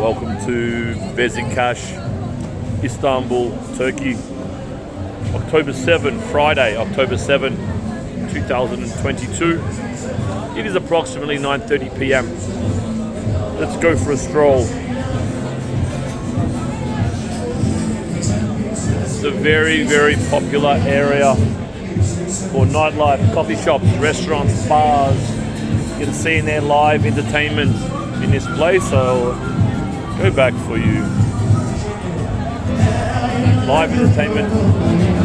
Welcome to Besiktas, Istanbul, Turkey. October 7, Friday, October 7, 2022. It is approximately 9:30 p.m. Let's go for a stroll. It's a very, very popular area for nightlife, coffee shops, restaurants, bars. You can see in there live entertainment in this place. So go back for you. Live entertainment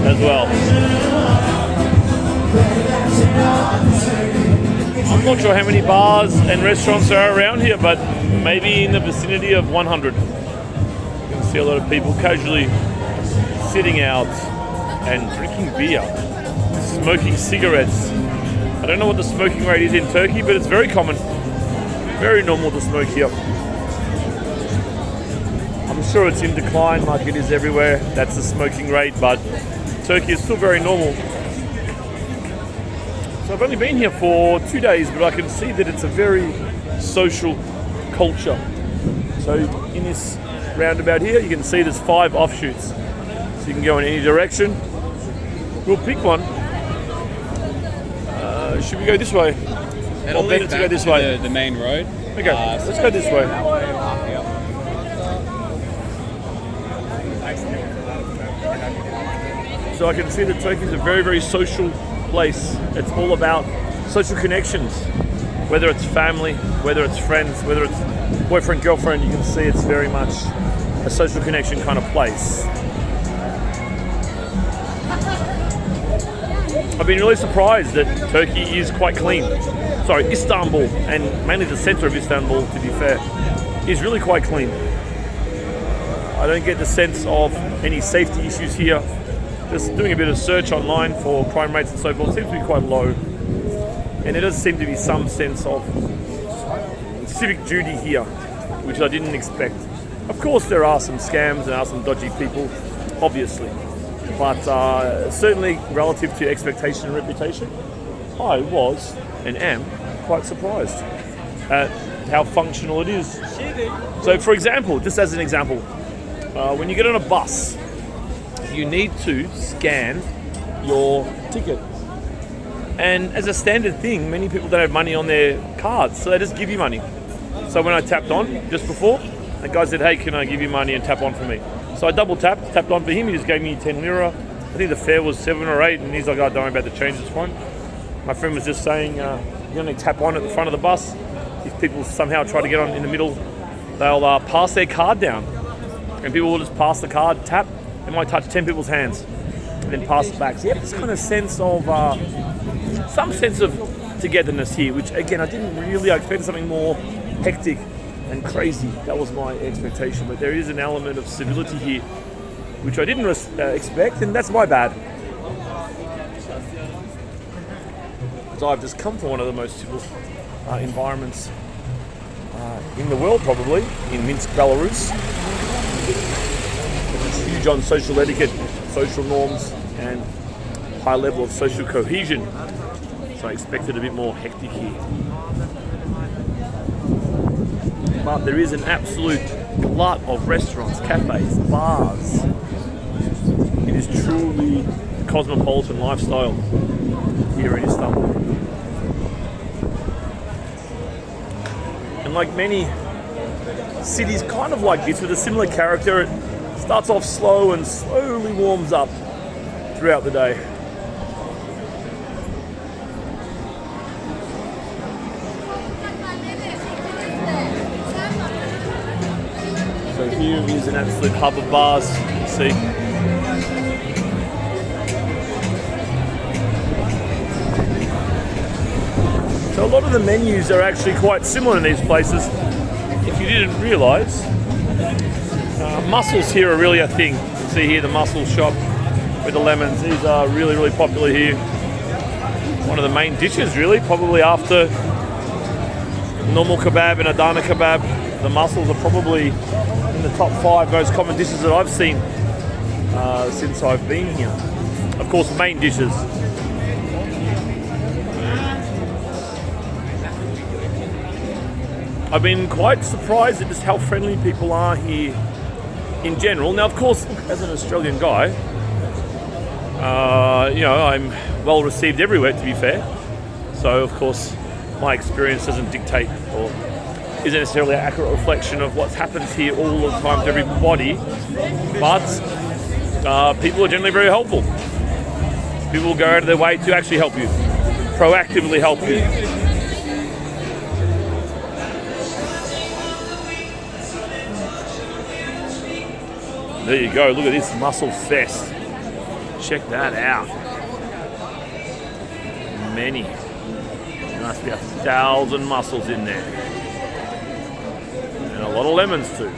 as well. I'm not sure how many bars and restaurants are around here, but maybe in the vicinity of 100. You can see a lot of people casually sitting out and drinking beer, smoking cigarettes. I don't know what the smoking rate is in Turkey, but it's very common, very normal to smoke here. I'm sure it's in decline like it is everywhere. That's the smoking rate, but Turkey is still very normal. So I've only been here for 2 days, but I can see that it's a very social culture. So in this roundabout here, you can see there's 5 offshoots. So you can go in any direction. We'll pick one. Should we go this way? It'll Or better to go this way? The main road. Okay, let's go this way. So I can see that Turkey is a very, very social place. It's all about social connections. Whether it's family, whether it's friends, whether it's boyfriend, girlfriend, you can see it's very much a social connection kind of place. I've been really surprised that Turkey is quite clean. Sorry, Istanbul, and mainly the center of Istanbul, to be fair, is really quite clean. I don't get the sense of any safety issues here. Just doing a bit of search online for crime rates and so forth seems to be quite low. And there does seem to be some sense of civic duty here, which I didn't expect. Of course, there are some scams and there are some dodgy people, obviously. But certainly relative to expectation and reputation, I was and am quite surprised at how functional it is. So for example, just as an example, when you get on a bus, you need to scan your ticket. And as a standard thing, many people don't have money on their cards, so they just give you money. So when I tapped on just before, the guy said, "Hey, can I give you money and tap on for me?" So I double tapped on for him. He just gave me 10 lira. I think the fare was 7 or 8, and he's like, "Oh, don't worry about the change, it's fine." My friend was just saying, you only tap on at the front of the bus. If people somehow try to get on in the middle, they'll pass their card down. And people will just pass the card, tap, they might touch 10 people's hands, and then pass it back. So you have this kind of sense of, some sense of togetherness here, which again, I didn't really, I expected something more hectic and crazy. That was my expectation, but there is an element of civility here which I didn't expect, and that's my bad. So I've just come from one of the most civil environments in the world, probably, in Minsk, Belarus. It's huge on social etiquette, social norms, and high level of social cohesion. So I expected a bit more hectic here. But there is an absolute glut of restaurants, cafes, bars. It is truly a cosmopolitan lifestyle here in Istanbul. And like many cities kind of like this with a similar character, it starts off slow and slowly warms up throughout the day. So here is an absolute hub of bars, you see. So a lot of the menus are actually quite similar in these places. If you didn't realise, mussels here are really a thing. You see here the mussel shop with the lemons. These are really, really popular here. One of the main dishes really, probably after normal kebab and Adana kebab. The mussels are probably in the top 5 most common dishes that I've seen since I've been here. Of course, main dishes. I've been quite surprised at just how friendly people are here in general. Now, of course, as an Australian guy, I'm well received everywhere, to be fair. So, of course, my experience doesn't dictate or isn't necessarily an accurate reflection of what happens here all the time to everybody. But people are generally very helpful. People will go out of their way to actually help you, proactively help you. There you go, look at this mussel fest. Check that out. Many. There must be 1,000 mussels in there. And a lot of lemons too.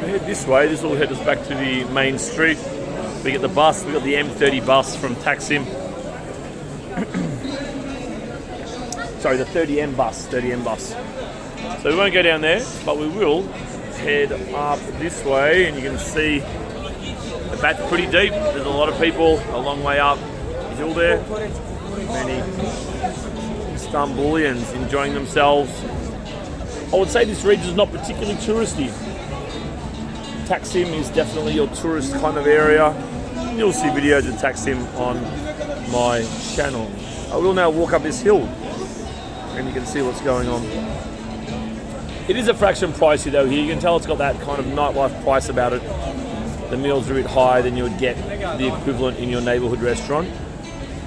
We head this way, this will head us back to the main street. We get the bus, we got the M30 bus from Taksim. Sorry, the 30M bus. So we won't go down there, but we will head up this way, and you can see the bat's pretty deep. There's a lot of people a long way up the hill there. Many Istanbulians enjoying themselves. I would say this region is not particularly touristy. Taksim is definitely your tourist kind of area. You'll see videos of Taksim on my channel. I will now walk up this hill, and you can see what's going on. It is a fraction pricey though here. You can tell it's got that kind of nightlife price about it. The meals are a bit higher than you would get the equivalent in your neighbourhood restaurant.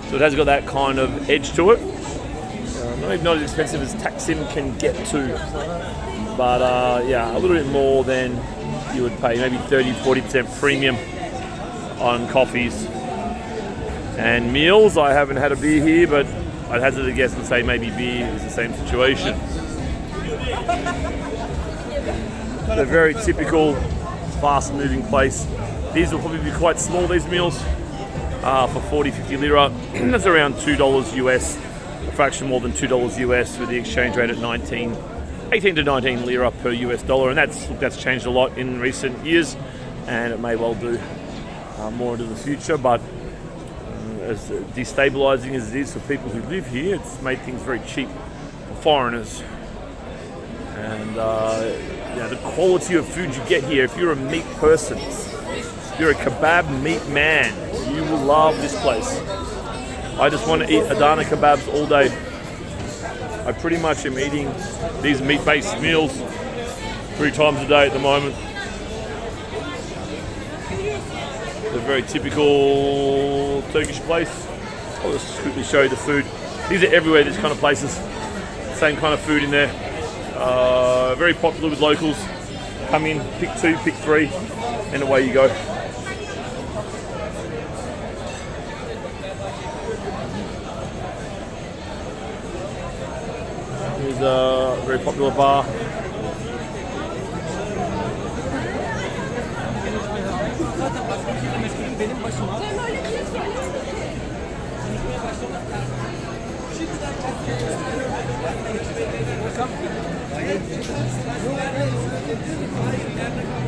So it has got that kind of edge to it. Maybe not as expensive as Taksim can get to, but a little bit more than you would pay. Maybe 30-40% premium on coffees and meals. I haven't had a beer here, but I'd hazard a guess and say maybe beer is the same situation. A very typical, fast-moving place. These will probably be quite small, these meals, for 40-50 lira. That's around $2 US, a fraction more than $2 US with the exchange rate at 18 to 19 lira per US dollar, and that's changed a lot in recent years, and it may well do more into the future, but as destabilizing as it is for people who live here, it's made things very cheap for foreigners. And the quality of food you get here, if you're a meat person, if you're a kebab meat man, you will love this place. I just want to eat Adana kebabs all day. I pretty much am eating these meat-based meals 3 times a day at the moment. A very typical Turkish place. I'll just quickly show you the food. These are everywhere, these kind of places. Same kind of food in there. Very popular with locals. Come in, pick 2, pick 3, and away you go. Here's a very popular bar.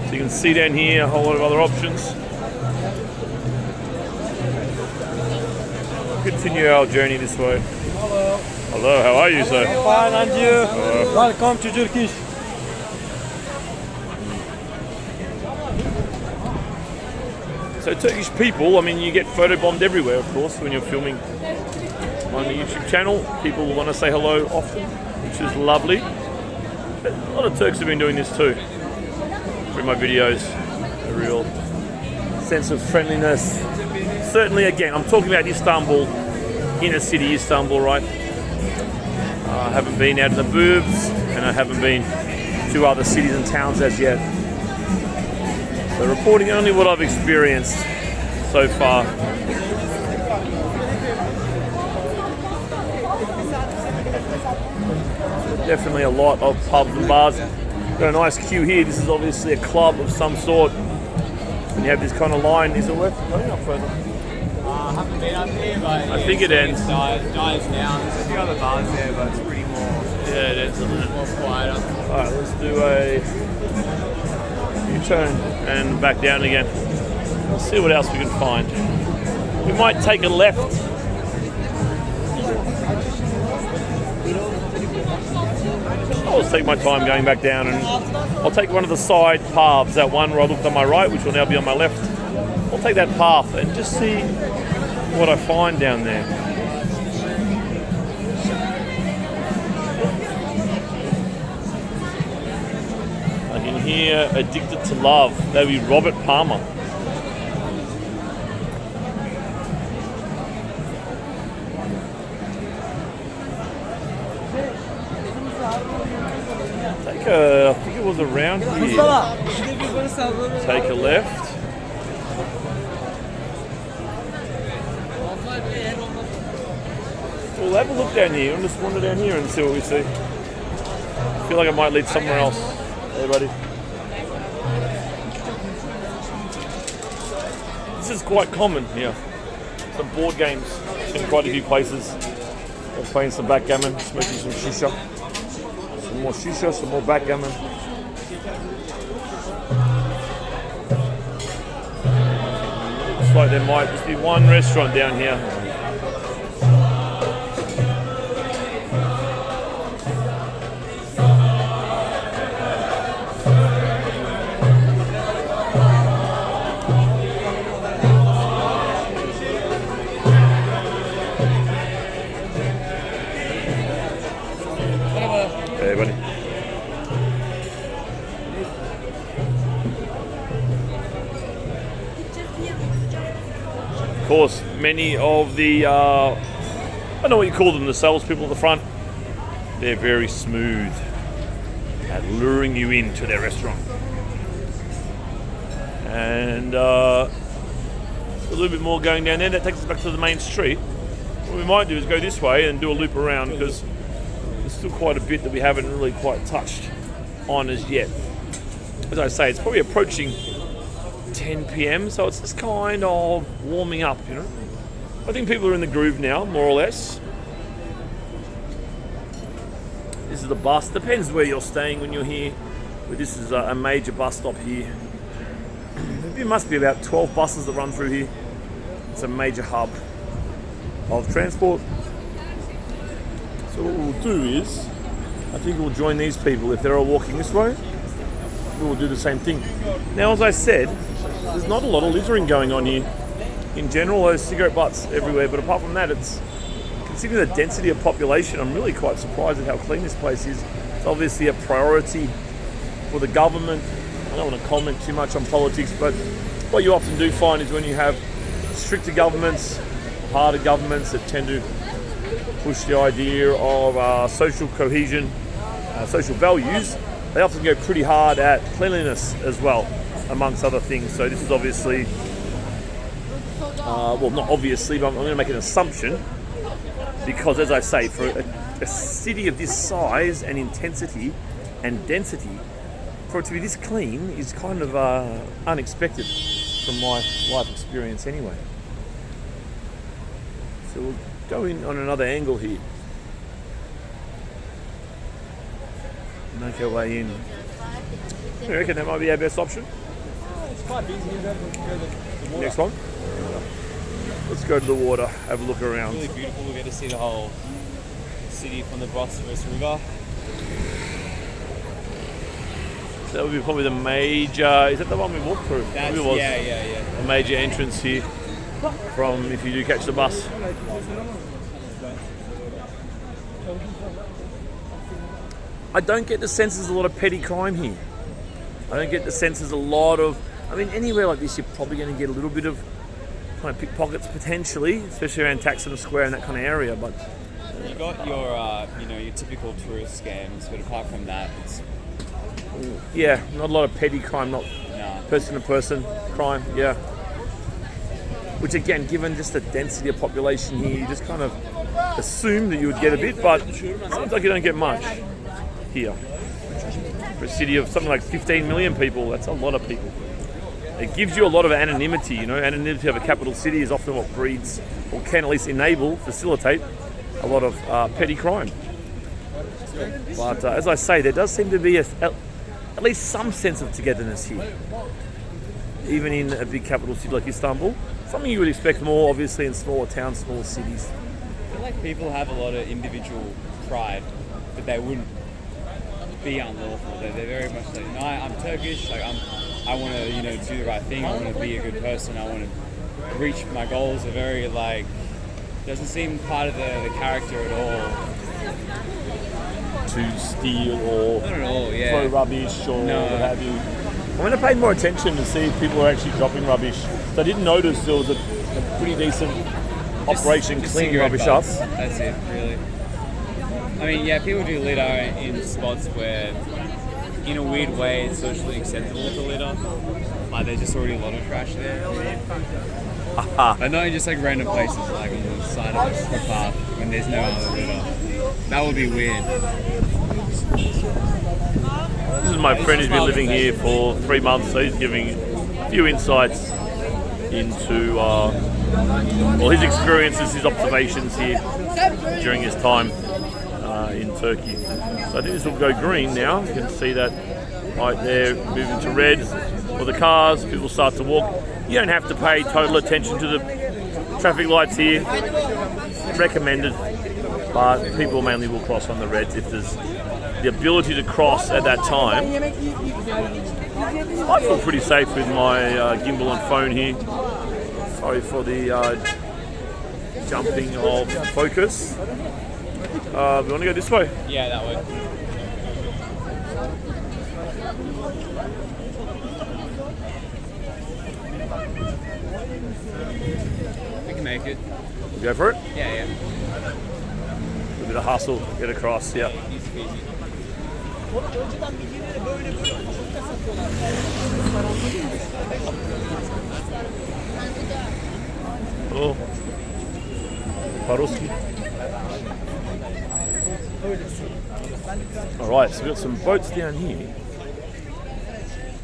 So you can see down here a whole lot of other options. Continue our journey this way. Hello. Hello, how are you, sir? Fine, and you? Welcome to Turkish. So Turkish people, I mean, you get photobombed everywhere, of course, when you're filming on the YouTube channel. People want to say hello often, which is lovely. But a lot of Turks have been doing this too. Through my videos, a real sense of friendliness. Certainly, again, I'm talking about Istanbul, inner city Istanbul, right? I haven't been out of the burbs, and I haven't been to other cities and towns as yet. So reporting only what I've experienced so far. Definitely a lot of pubs and bars. Got a nice queue here. This is obviously a club of some sort. And you have this kind of line. Is it worth going up further? I haven't been up here, but I think it ends. Dies down. There's a few other bars there, but it's pretty more. Yeah, it ends, doesn't it? More quieter. Alright, let's do a U-turn and back down again. We'll see what else we can find. We might take a left. I'll just take my time going back down, and I'll take one of the side paths, that one where I looked on my right, which will now be on my left. I'll take that path and just see what I find down there. I can hear Addicted to Love. That would be Robert Palmer. I think it was around here. Take a left. We'll have a look down here. I'll just wander down here and see what we see. I feel like I might lead somewhere else. Hey, buddy. This is quite common here. Some board games in quite a few places. We're playing some backgammon, smoking some shisha. Some more shisha, some more backgammon. Looks like there might just be one restaurant down here. Of course, many of the, I don't know what you call them, the salespeople at the front, they're very smooth at luring you into their restaurant. And a little bit more going down there, that takes us back to the main street. What we might do is go this way and do a loop around, because there's still quite a bit that we haven't really quite touched on as yet. As I say, it's probably approaching 10 p.m, so it's just kind of warming up, you know. I think people are in the groove now, more or less. This is the bus. Depends where you're staying when you're here. But this is a major bus stop here. There must be about 12 buses that run through here. It's a major hub of transport. So what we'll do is, I think we'll join these people. If they're all walking this way, we will do the same thing. Now, as I said, there's not a lot of littering going on here. In general, there's cigarette butts everywhere, but apart from that, it's, considering the density of population, I'm really quite surprised at how clean this place is. It's obviously a priority for the government. I don't want to comment too much on politics, but what you often do find is when you have stricter governments, harder governments that tend to push the idea of social cohesion, social values, they often go pretty hard at cleanliness as well, amongst other things. So this is obviously, well, not obviously, but I'm going to make an assumption, because as I say, for a city of this size and intensity and density, for it to be this clean is kind of unexpected from my life experience anyway. So we'll go in on another angle here. Make our way in. I reckon that might be our best option. It's quite busy here. The water. Next one. Let's go to the water, have a look around. It's really beautiful. We get to see the whole city from the Bosphorus River. That would be probably the major, is that the one we walked through? That's, was yeah. a major entrance here from, if you do catch the bus. I don't get the sense there's a lot of petty crime here. I don't get the sense there's a lot of, I mean, anywhere like this, you're probably going to get a little bit of kind of pickpockets potentially, especially around Taksim Square and that kind of area. But you got your typical tourist scams, but apart from that, it's yeah, not a lot of petty crime, not person-to-person crime. Yeah, which again, given just the density of population here, you just kind of assume that you would get a bit, but it seems like you don't get much here. For a city of something like 15 million people, that's a lot of people. It gives you a lot of anonymity, you know. Anonymity of a capital city is often what breeds, or can at least facilitate a lot of petty crime. But as I say, there does seem to be at least some sense of togetherness here. even in a big capital city like Istanbul. Something you would expect more, obviously, in smaller towns, smaller cities. I feel like people have a lot of individual pride, but they wouldn't be unlawful. They're very much like, no, I'm Turkish. Like I want to, do the right thing. I want to be a good person. I want to reach my goals. They're very doesn't seem part of the character at all. To steal or Not at all. Yeah. throw rubbish or No. what have you. I'm going to pay more attention to see if people are actually dropping rubbish. So I didn't notice there was a pretty decent operation Just cleaning cigarette rubbish up. butts. That's it, really. I mean, yeah, people do litter in spots where, in a weird way, it's socially acceptable to litter. Like, there's just already a lot of trash there. But not in just like random places, like on the side of the footpath when there's no other litter. That would be weird. This is my friend who's been living here for 3 months, so he's giving a few insights into his experiences, his observations here during his time in Turkey. So I think this will go green now. You can see that right there moving to red for the cars. People start to walk. You don't have to pay total attention to the traffic lights here. Recommended, but people mainly will cross on the reds if there's the ability to cross at that time. I feel pretty safe with my gimbal and phone here. Sorry for the jumping of focus. We want to go this way. Yeah, that way. We can make it. Go for it. Yeah. A bit of hustle, get across. Yeah. Easy peasy. Oh, Paroski. All right, so we've got some boats down here.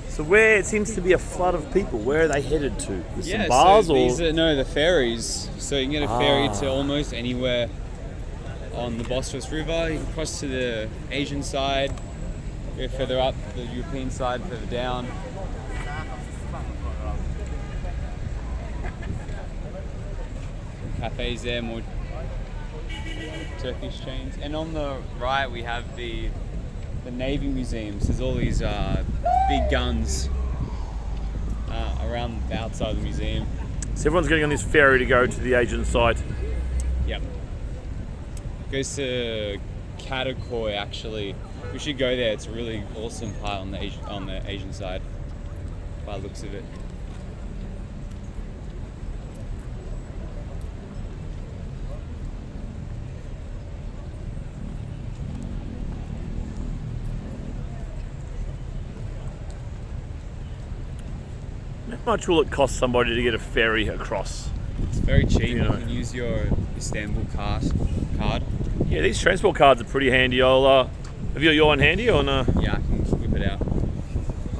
So where it seems to be a flood of people, where are they headed to? With some bars so or? these are, no, the ferries. So you can get a ferry to almost anywhere on the Bosphorus River. You can cross to the Asian side, go further up, the European side, further down. Cafes there, more Turkish chains. And on the right we have the Navy museums. There's all these big guns around the outside of the museum. So everyone's getting on this ferry to go to the Asian site. Yep. Goes to Katakoy actually. We should go there. It's a really awesome part on the Asian side, by the looks of it. How much will it cost somebody to get a ferry across? It's very cheap. You know. You can use your Istanbul card. Yeah, these transport cards are pretty handy. Have you got your one handy or no? Yeah, I can whip it out.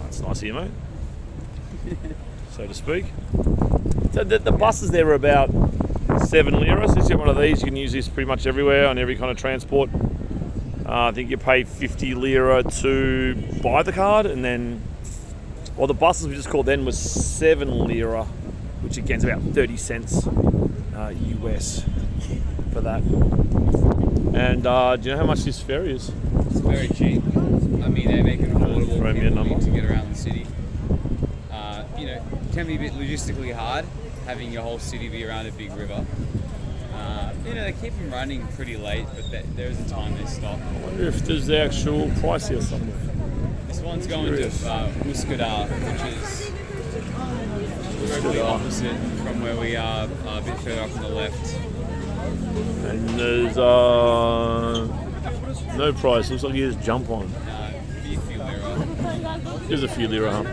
That's nice of you, mate. So to speak. So the buses there are about 7 lira. So you get one of these, you can use this pretty much everywhere on every kind of transport. I think you pay 50 lira to buy the card, and then, well, the buses we just called then was 7 lira, which again is about 30 cents US for that. And do you know how much this ferry is? It's very cheap. I mean, they make it affordable Throw for me a people number. to get around the city. It can be a bit logistically hard having your whole city be around a big river. They keep them running pretty late, but there is a time they stop. I wonder if there's the actual price here somewhere. This one's going to Üsküdar, which is directly opposite from where we are, a bit further up on the left. And there's no price. Looks like you just jump on. Be a few lira. There's a few lira, huh?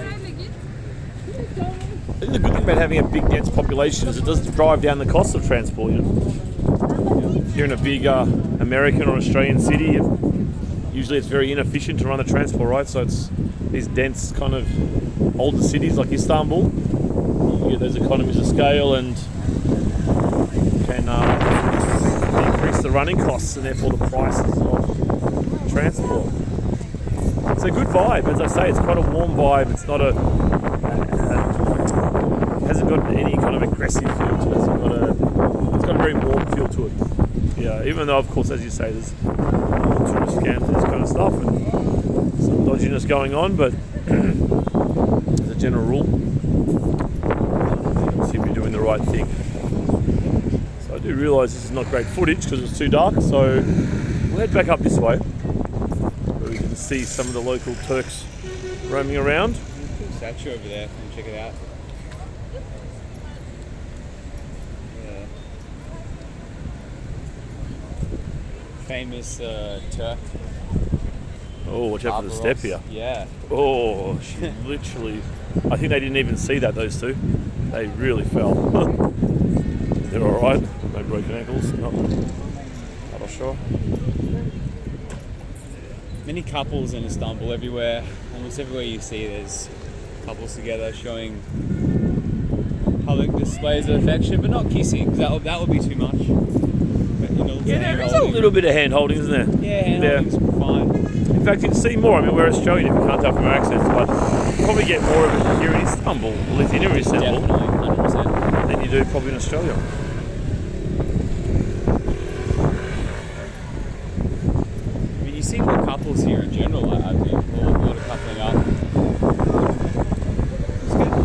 I think the good thing about having a big dense population is it does drive down the cost of transport. If you're in a big American or Australian city, usually it's very inefficient to run the transport, right? So it's these dense kind of older cities like Istanbul. You get those economies of scale and can increase the running costs and therefore the prices of transport. It's a good vibe, as I say. It's quite a warm vibe. It's not a hasn't got any kind of aggressive feel to it. It's got a very warm feel to it. Yeah, even though, of course, as you say, there's tourist scams and this kind of stuff and some dodginess going on, but as a general rule, seem to be doing the right thing. So I do realise this is not great footage because it's too dark, so we'll head back up this way where we can see some of the local Turks roaming around. Statue over there, come check it out. Yeah. Famous Turk. Oh, watch out for the step here. Yeah. Oh, she literally... I think they didn't even see that, those two. They really fell. They're alright. No broken ankles. Not sure. Many couples in Istanbul everywhere. Almost everywhere you see there's couples together showing public displays of affection, but not kissing, because that would be too much. But, there is a little bit of hand holding, isn't there? Yeah, hand holding's fine. In fact, you can see more. I mean, we're Australian, if you can't tell from our accents, but you probably get more of it here in Istanbul, at least in Istanbul, Definitely, 100%. than you do probably in Australia. I mean, you see more couples here in general. I think a lot of coupling up.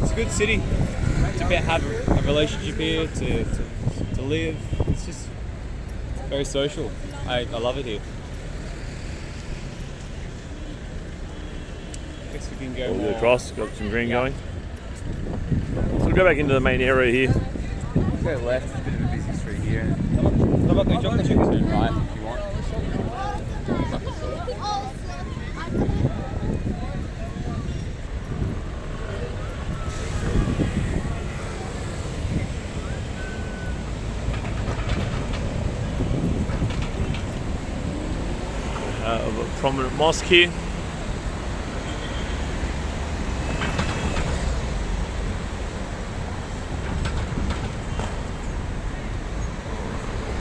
It's a good city to have a relationship here, to live. It's just very social. I love it here. Guess we can go We'll more. go across, got some green going. So we'll go back into the main area here. Go left, it's a bit of a busy street here. How about the chocolate chips? Turn right if you want. A prominent mosque here.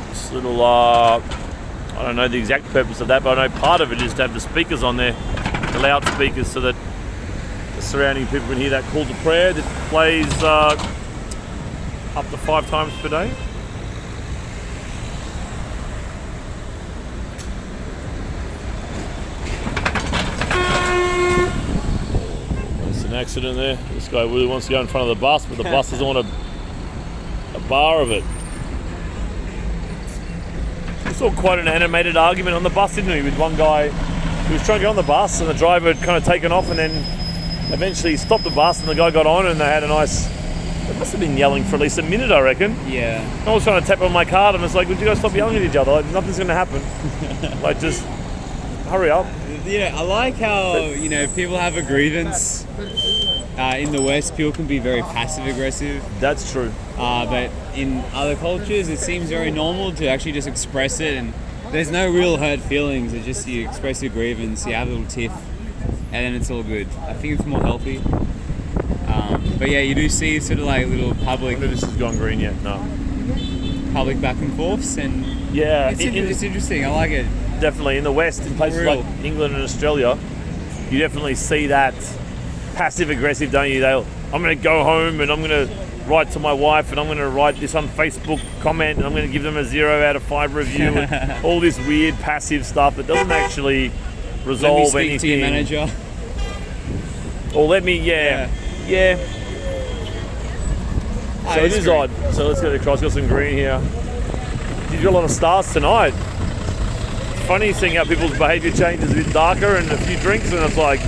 This little, I don't know the exact purpose of that, but I know part of it is to have the speakers on there, the loudspeakers, so that the surrounding people can hear that call to prayer that plays up to 5 times per day. An accident there. This guy really wants to go in front of the bus, but the bus doesn't want a bar of it. We saw quite an animated argument on the bus, didn't we, with one guy who was trying to get on the bus and the driver had kind of taken off and then eventually stopped the bus and the guy got on and they had a nice... They must have been yelling for at least a minute, I reckon. Yeah. I was trying to tap on my card and it's like, would you guys stop yelling at each other? Like, nothing's going to happen. Like, just hurry up. Yeah, I like how, people have a grievance. In the West, people can be very passive-aggressive. That's true. But in other cultures, it seems very normal to actually just express it, and there's no real hurt feelings. It's just you express your grievance, you have a little tiff, and then it's all good. I think it's more healthy. But yeah, you do see sort of like little public... I wonder if this has gone green yet. No. Public back and forths, and yeah, it's interesting. I like it. Definitely. In the West, in places like England and Australia, you definitely see that passive-aggressive, don't you? I'm going to go home and I'm going to write to my wife and I'm going to write this on Facebook comment and I'm going to give them a 0 out of 5 review and all this weird passive stuff that doesn't actually resolve anything. Let me speak to your manager. Or let me, yeah. So it is odd. So let's get across. Got some green here. You got a lot of stars tonight. It's funny seeing how people's behaviour changes a bit darker and a few drinks and it's like,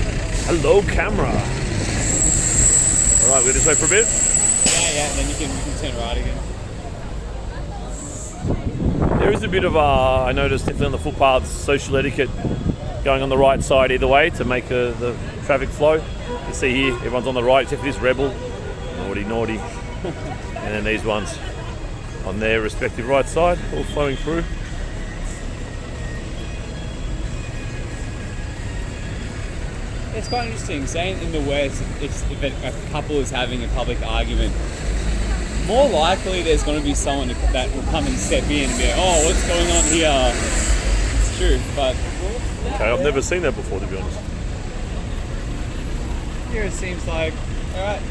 hello camera. Alright, we're this way for a bit. Yeah, then you can turn right again. There is a bit of, I noticed definitely on the footpaths, social etiquette going on the right side either way to make the traffic flow. You see here, everyone's on the right except for this rebel. Naughty. And then these ones on their respective right side, all flowing through. It's quite interesting. Saying in the West, if a couple is having a public argument, more likely there's going to be someone that will come and step in and be like, oh, what's going on here? It's true, but... Okay, I've never seen that before, to be honest. Here it seems like, alright.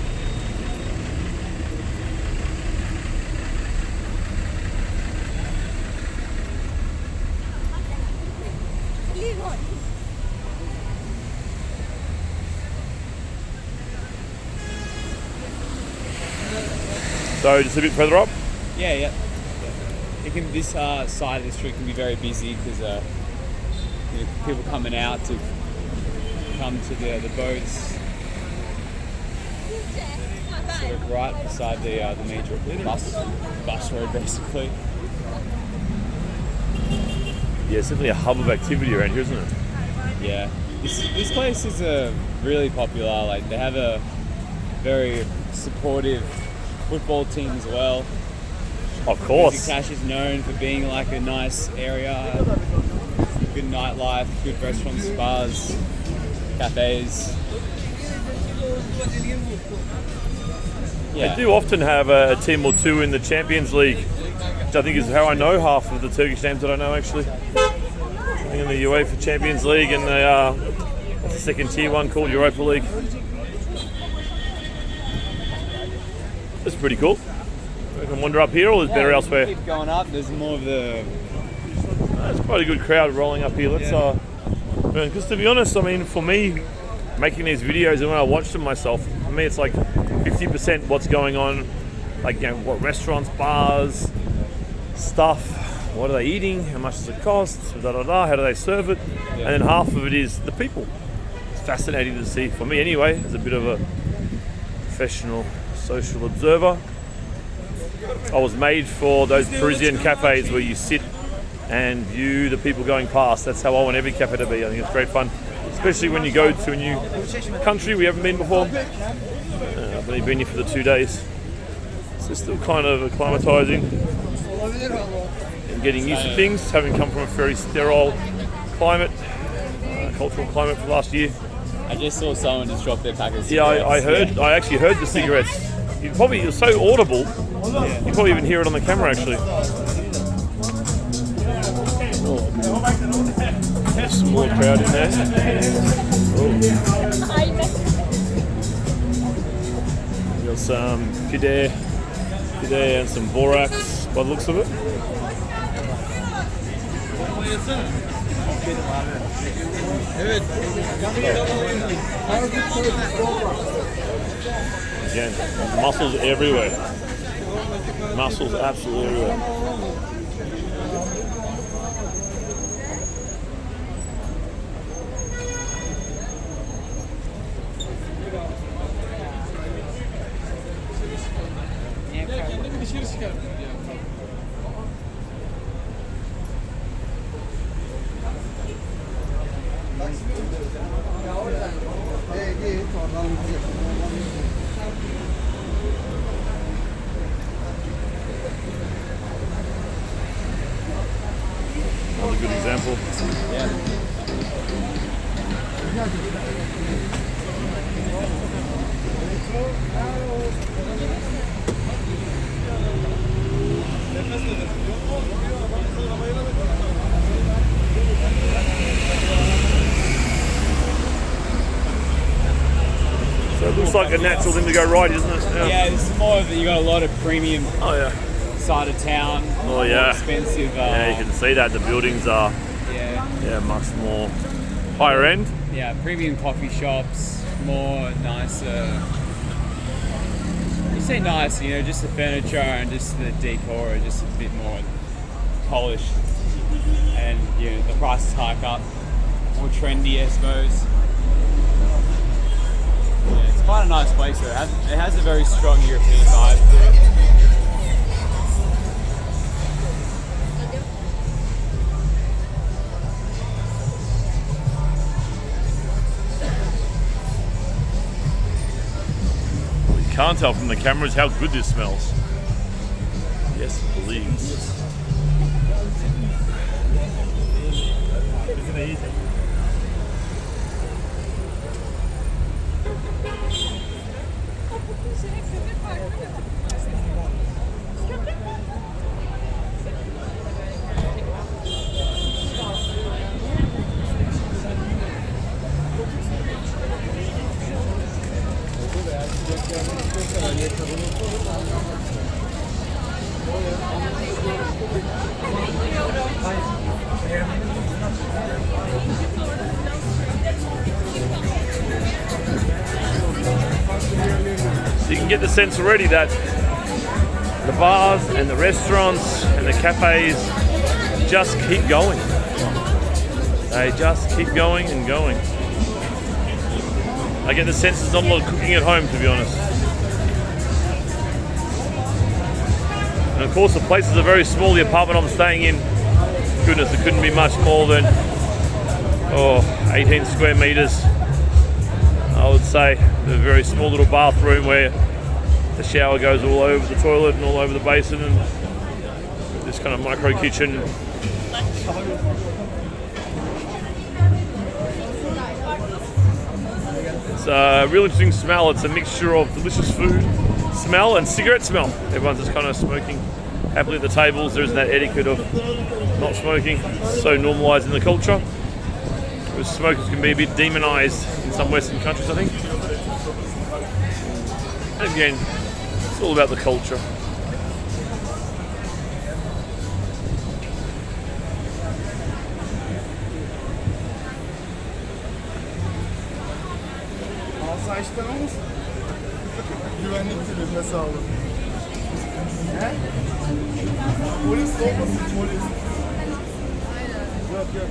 So just a bit further up. Yeah. It can. This side of the street can be very busy because people coming out to come to the boats. Sort of right beside the major bus road, basically. Yeah, it's definitely a hub of activity around here, isn't it? Yeah, this place is really popular. Like they have a very supportive football team as well. Of course. Besiktas is known for being like a nice area, good nightlife, good restaurants, spas, cafes. They do often have a team or two in the Champions League, which I think is how I know half of the Turkish names that I know actually. I think in the UEFA Champions League and what's the second tier one called? Europa League. That's pretty cool. We can wander up here or there's better elsewhere? Keep going up, there's more of the... It's quite a good crowd rolling up here. Let's because to be honest, I mean, for me, making these videos and when I watch them myself, for me it's like 50% what's going on, like, you know, what restaurants, bars, stuff, what are they eating, how much does it cost, how do they serve it, and then half of it is the people. It's fascinating to see, for me anyway, as a bit of a professional social observer. I was made for those Parisian cafes where you sit and view the people going past. That's how I want every cafe to be. I think it's great fun, especially when you go to a new country we haven't been before. I've only been here for the 2 days, so still kind of acclimatizing and getting used to things, having come from a very sterile climate, cultural climate for last year. I just saw someone just drop their pack of cigarettes. I actually heard the cigarettes. You're so audible, you probably even hear it on the camera actually. Small crowd in there. Got some pide and some borax by the looks of it. Again, mussels everywhere. Mussels absolutely everywhere. Another good example. So it looks like a natural thing to go right, isn't it? Yeah, this is more of you got a lot of premium side of town. Oh yeah. More expensive. Yeah, you can see that the buildings are much more higher end. Yeah, premium coffee shops, more nicer. You say nice, you know, just the furniture and just the decor are just a bit more polished, and you know the prices hike up, more trendy, I suppose. Yeah, it's quite a nice place though. It has a very strong European vibe to it. Can't tell from the cameras how good this smells. Yes, please. Isn't it easy? So you can get the sense already that The bars and the restaurants and the cafes just keep going. They just keep going and going. I get the sense there's not a lot of cooking at home, to be honest. And of course the places are very small. The apartment I'm staying in, goodness, it couldn't be much more than 18 square meters. I would say a very small little bathroom where the shower goes all over the toilet and all over the basin, and this kind of micro kitchen. It's a real interesting smell. It's a mixture of delicious food smell and cigarette smell. Everyone's just kind of smoking happily at the tables. There isn't that etiquette of not smoking. It's so normalised in the culture. Whereas smokers can be a bit demonised in some Western countries, I think. And again, it's all about the culture. Saçlarımız güvenliktir, nasıl alın? He? Polis olmasın, polis. Yok yok.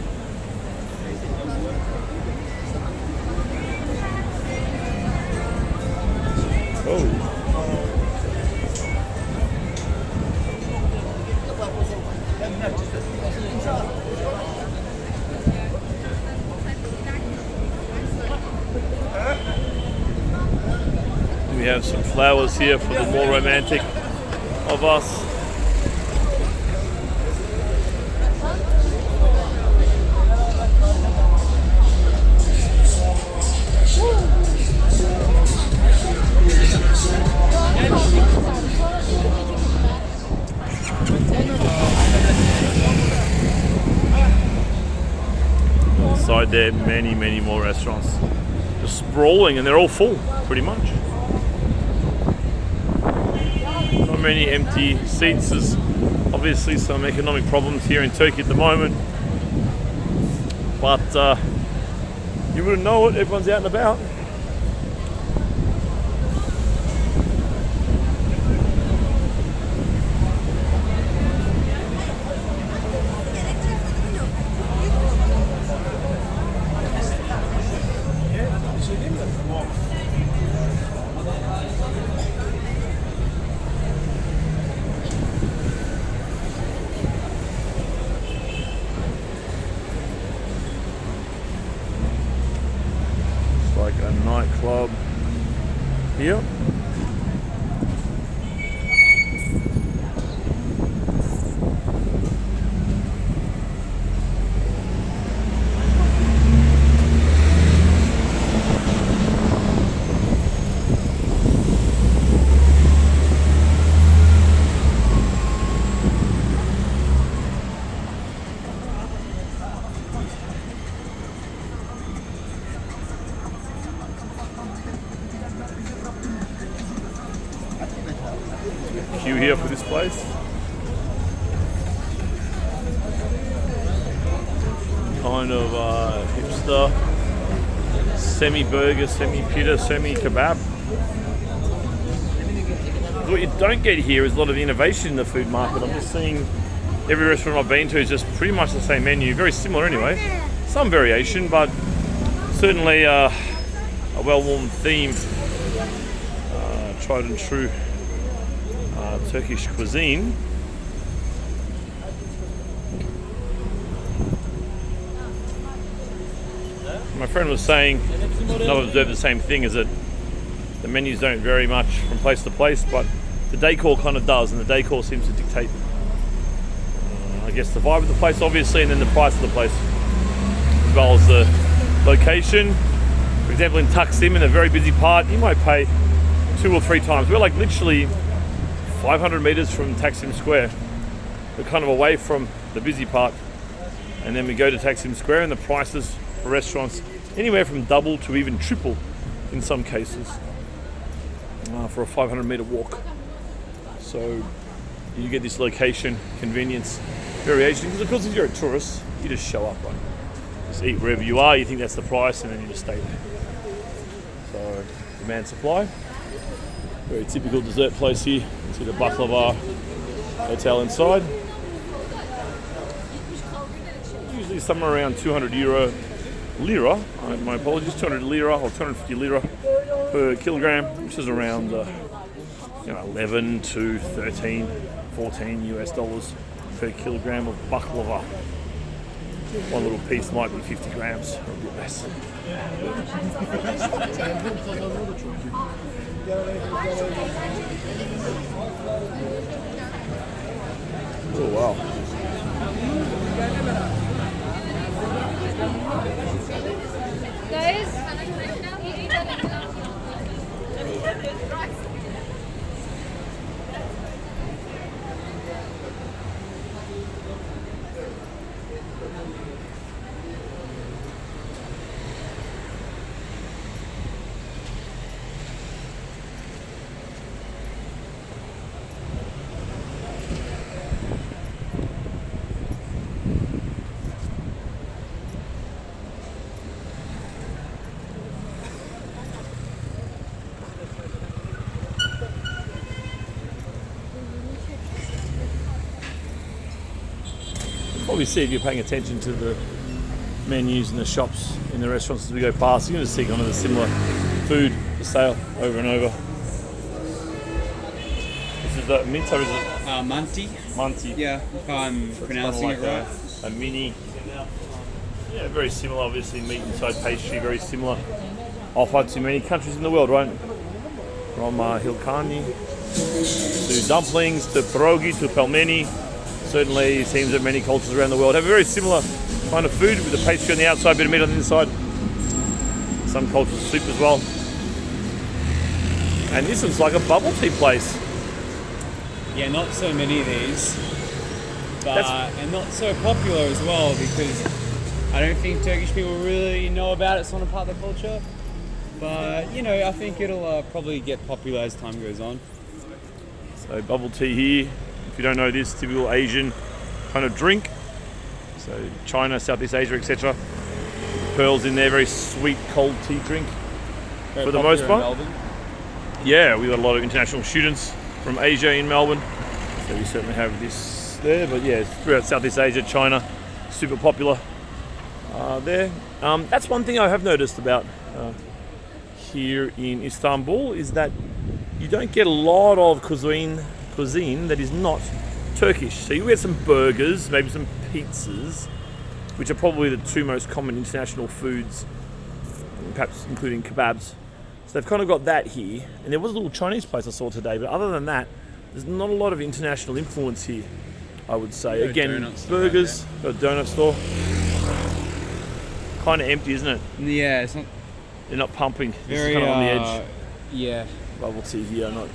Oh. We have some flowers here for the more romantic of us. Inside there, many more restaurants. Just sprawling, and they're all full, pretty much. Not many empty seats. There's obviously some economic problems here in Turkey at the moment. But you wouldn't know it, everyone's out and about. Like a nightclub here. Queue here for this place. Kind of hipster, semi-burger, semi-pita, semi-kebab. What you don't get here is a lot of innovation in the food market. I'm just seeing every restaurant I've been to is just pretty much the same menu, very similar anyway. Some variation, but certainly a well-worn theme, tried and true Turkish cuisine. My friend was saying, and I've observed the same thing, is that the menus don't vary much from place to place, but the decor kind of does, and the decor seems to dictate, I guess, the vibe of the place, obviously, and then the price of the place, as well as the location. For example, in Taksim, in a very busy part, you might pay 2 or 3 times. We're like literally 500 meters from Taksim Square. We're kind of away from the busy part, and then we go to Taksim Square, and the prices for restaurants anywhere from double to even triple in some cases for a 500 meter walk. So you get this location, convenience, variation, because of course if you're a tourist, you just show up, right? Just eat wherever you are, you think that's the price, and then you just stay there. So demand, supply. Very typical dessert place here. See the baklava hotel inside. Usually somewhere around 200 lira. My apologies, 200 lira or 250 lira per kilogram, which is around 11 to 13, 14 US dollars per kilogram of baklava. One little piece might be 50 grams or a bit less. Oh wow. Guys, Probably see if you're paying attention to the menus in the shops in the restaurants as we go past, you're going to see kind of the similar food for sale over and over. This is the mint, or is it? Manti. Manti. Yeah, if I'm pronouncing Kind of it right. a mini. Yeah, very similar, obviously, meat inside pastry, very similar. Offered to many countries in the world, right? From hilkani to dumplings to pierogi to pelmeni. Certainly, it seems that many cultures around the world have a very similar kind of food with a pastry on the outside, bit of meat on the inside. Some cultures soup as well. And this looks like a bubble tea place. Yeah, not so many of these, but and not so popular as well because I don't think Turkish people really know about it. It's not a part of the culture, but I think it'll probably get popular as time goes on. So bubble tea here. If you don't know this, typical Asian kind of drink. So China, Southeast Asia, etc. Pearls in there, very sweet cold tea drink Very for the popular most in part. Melbourne. Yeah, we've got a lot of international students from Asia in Melbourne. So we certainly have this there, but yeah, throughout Southeast Asia, China, super popular there. That's one thing I have noticed about here in Istanbul is that you don't get a lot of cuisine that is not Turkish. So you get some burgers, maybe some pizzas, which are probably the two most common international foods, perhaps including kebabs. So they've kind of got that here. And there was a little Chinese place I saw today, but other than that, there's not a lot of international influence here, I would say. Got a Again, donut store burgers, got a donut store. Kind of empty, isn't it? Yeah, it's not They're not pumping. This is very kind of on the edge. Yeah. Bubble tea here, not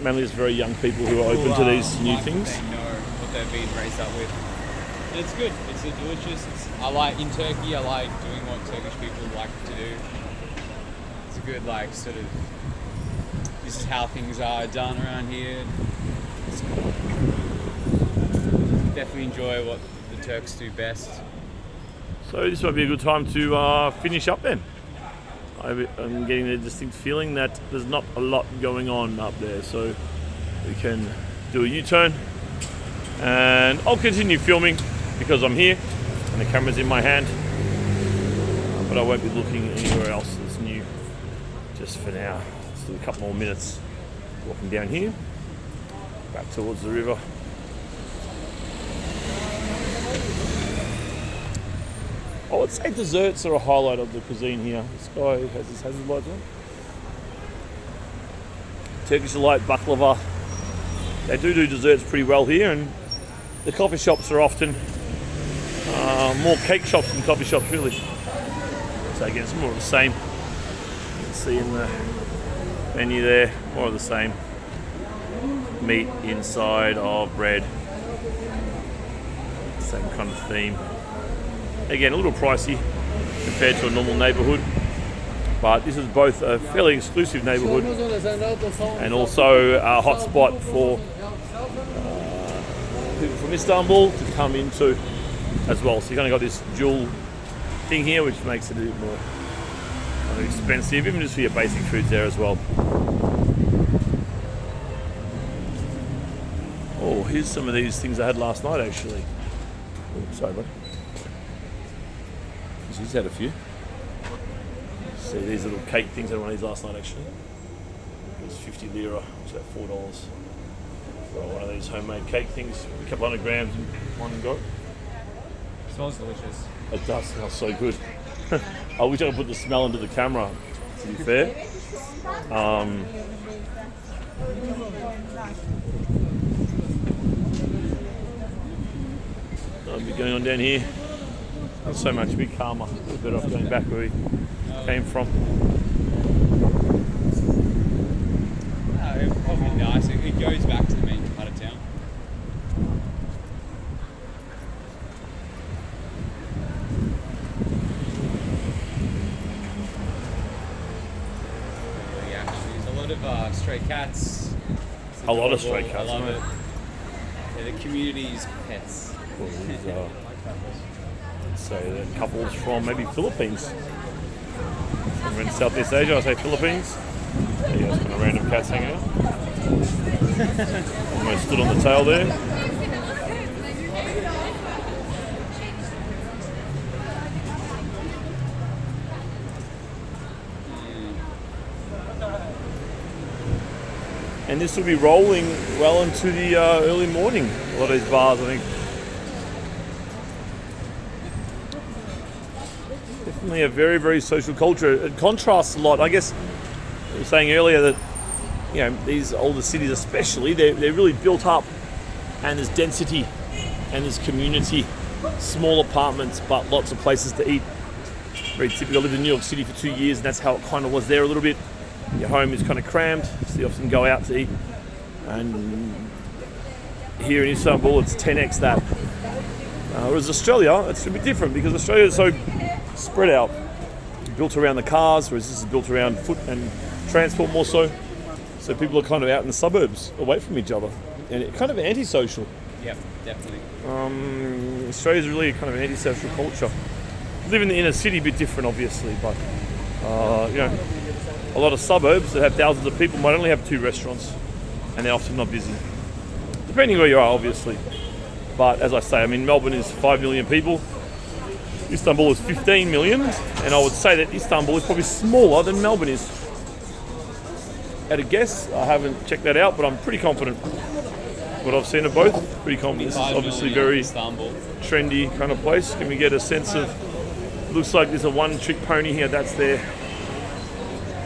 mainly just very young people who are open to these new like things. They know what they've been raised up with. And it's good. It's delicious. I like in Turkey. I like doing what Turkish people like to do. It's a good sort of. This is how things are done around here. It's cool. Definitely enjoy what the Turks do best. So this might be a good time to finish up then. I'm getting a distinct feeling that there's not a lot going on up there, so we can do a U-turn and I'll continue filming because I'm here and the camera's in my hand, but I won't be looking anywhere else that's new just for now. Let's do a couple more minutes walking down here back towards the river. I would say desserts are a highlight of the cuisine here. This guy has his hazard lights on. Turkish delight, baklava. They do desserts pretty well here, and the coffee shops are often more cake shops than coffee shops, really. So again, it's more of the same. You can see in the menu there, more of the same. Meat inside of bread. Same kind of theme. Again, a little pricey compared to a normal neighbourhood, but this is both a fairly exclusive neighbourhood and also a hot spot for people from Istanbul to come into as well. So you kind of got this dual thing here, which makes it a bit more expensive, even just for your basic foods there as well. here's some of these things I had last night actually. Oh, sorry, bud. He's had a few. See these little cake things, I had one of these last night actually. It was 50 lira, which is about $4. Got one of these homemade cake things, a couple 100 grams in one go. Smells delicious. It does smell so good. I wish I could put the smell into the camera, to be fair. I'll be going on down here. Not so much, a bit calmer. A little better off going back where we came from. It'd probably be nice. It goes back to the main part of town. Yeah, there's a lot of stray cats. It's A lot of adorable. stray cats, I love mate. it. They're the community's pets. So the couples from maybe Philippines. We're in Southeast Asia, I say Philippines. There you go, some kind of random cats hanging out. Almost stood on the tail there. And this will be rolling well into the early morning. A lot of these bars, I think. Definitely a very, very social culture. It contrasts a lot. I guess I was saying earlier that these older cities especially, they're really built up and there's density and there's community. Small apartments, but lots of places to eat. Very typical. I lived in New York City for 2 years and that's how it kind of was there a little bit. Your home is kind of crammed, so you often go out to eat. And here in Istanbul, it's 10x that. Whereas Australia, it's a bit different because Australia is so spread out, built around the cars, whereas this is built around foot and transport more so. So people are kind of out in the suburbs, away from each other, and it's kind of antisocial. Yep, definitely. Australia's really kind of an antisocial culture. Living in the inner city, a bit different, obviously, but a lot of suburbs that have thousands of people might only have 2 restaurants, and they're often not busy. Depending where you are, obviously. But as I say, I mean, Melbourne is 5 million people. Istanbul is 15 million, and I would say that Istanbul is probably smaller than Melbourne is. At a guess, I haven't checked that out, but I'm pretty confident. What I've seen of both, pretty confident. This is obviously very Istanbul. trendy kind of place. Can we get a sense of? Looks like there's a one-trick pony here. That's their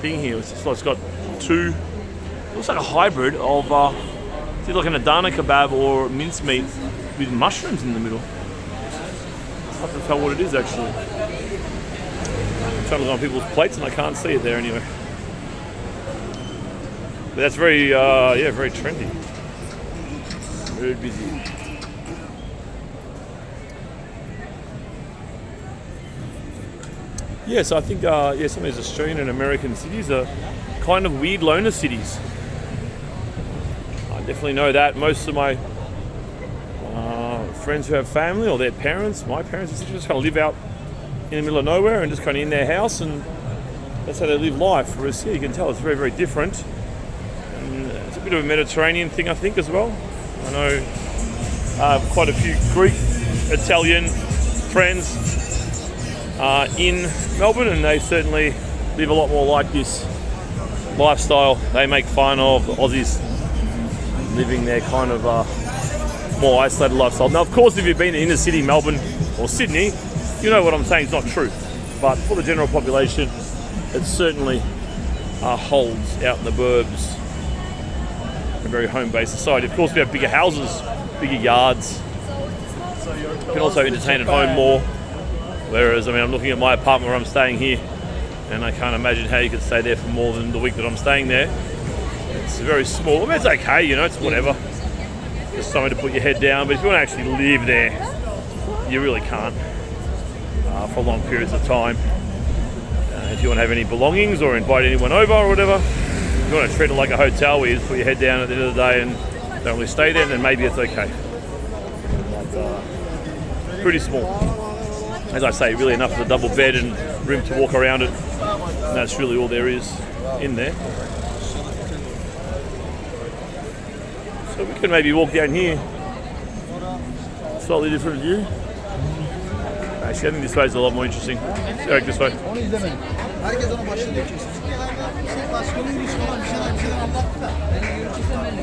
thing here. It's just like it's got 2. Looks like a hybrid of it's either like an Adana kebab or mincemeat with mushrooms in the middle. It's hard to tell what it is actually. I'm trying to look on people's plates and I can't see it there anyway. But that's very, very trendy. Very busy. Yes, I think some of these Australian and American cities are kind of weird loner cities. I definitely know that. Most of my friends who have family or their parents, my parents, just kind of live out in the middle of nowhere and just kind of in their house, and that's how they live life. Whereas here you can tell it's very, very different. And it's a bit of a Mediterranean thing, I think, as well. I know I have quite a few Greek, Italian friends in Melbourne, and they certainly live a lot more like this lifestyle. They make fun of the Aussies living their kind of more isolated lifestyle. Now, of course, if you've been in inner city Melbourne or Sydney, you know what I'm saying is not true. But for the general population, it certainly holds out in the burbs. A very home-based society. Of course, we have bigger houses, bigger yards. You can also entertain at home more. Whereas, I mean, I'm looking at my apartment where I'm staying here, and I can't imagine how you could stay there for more than the week that I'm staying there. It's very small. I mean, it's okay, it's whatever. Just somewhere to put your head down. But if you want to actually live there, you really can't for long periods of time. If you want to have any belongings or invite anyone over or whatever, if you want to treat it like a hotel where you just put your head down at the end of the day and don't really stay there, then maybe it's okay. But pretty small. As I say, really enough for a double bed and room to walk around it. And that's really all there is in there. So we can maybe walk down here Slightly different view. Actually, I think this way is a lot more interesting. Eric, this way. Onu izlemedim. Herkes ona başladı kesin. Şey başkanıymış falan bir şeyler anlattı da. Ben görüşürsen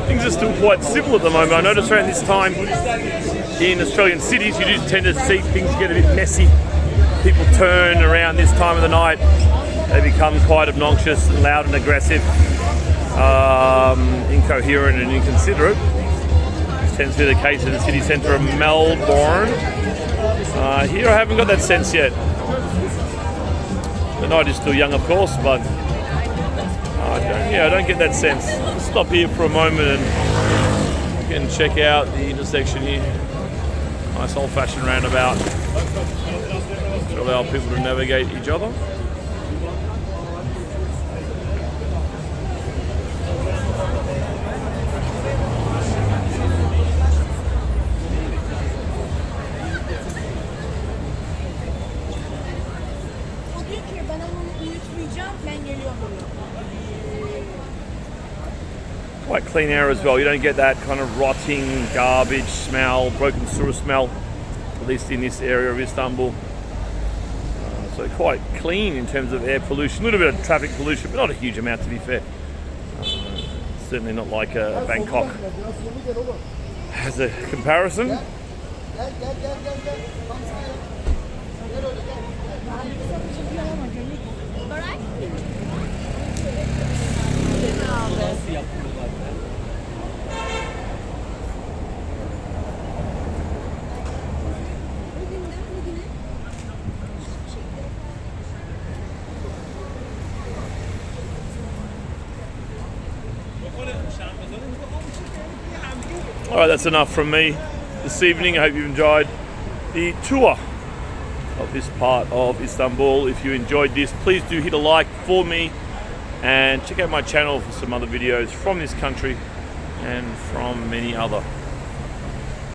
Things are still quite civil at the moment. I notice around this time in Australian cities, you do tend to see things get a bit messy. People turn around this time of the night. They become quite obnoxious and loud and aggressive, incoherent and inconsiderate. This tends to be the case in the city centre of Melbourne. Here I haven't got that sense yet. The night is still young, of course, but I don't get that sense. Stop here for a moment and you can check out the intersection here. Nice old-fashioned roundabout to allow people to navigate each other. O diyor ki ben onu uyutmayacağım, ben geliyorum. Quite clean air as well. You don't get that kind of rotting garbage smell, broken sewer smell, at least in this area of Istanbul. So quite clean in terms of air pollution. A little bit of traffic pollution, but not a huge amount to be fair. Certainly not like Bangkok as a comparison. Gel gel gel gel gel. Tam sıraya. Gel öyle gel. All right, that's enough from me this evening. I hope you've enjoyed the tour of this part of Istanbul. If you enjoyed this, please do hit a like for me and check out my channel for some other videos from this country and from many other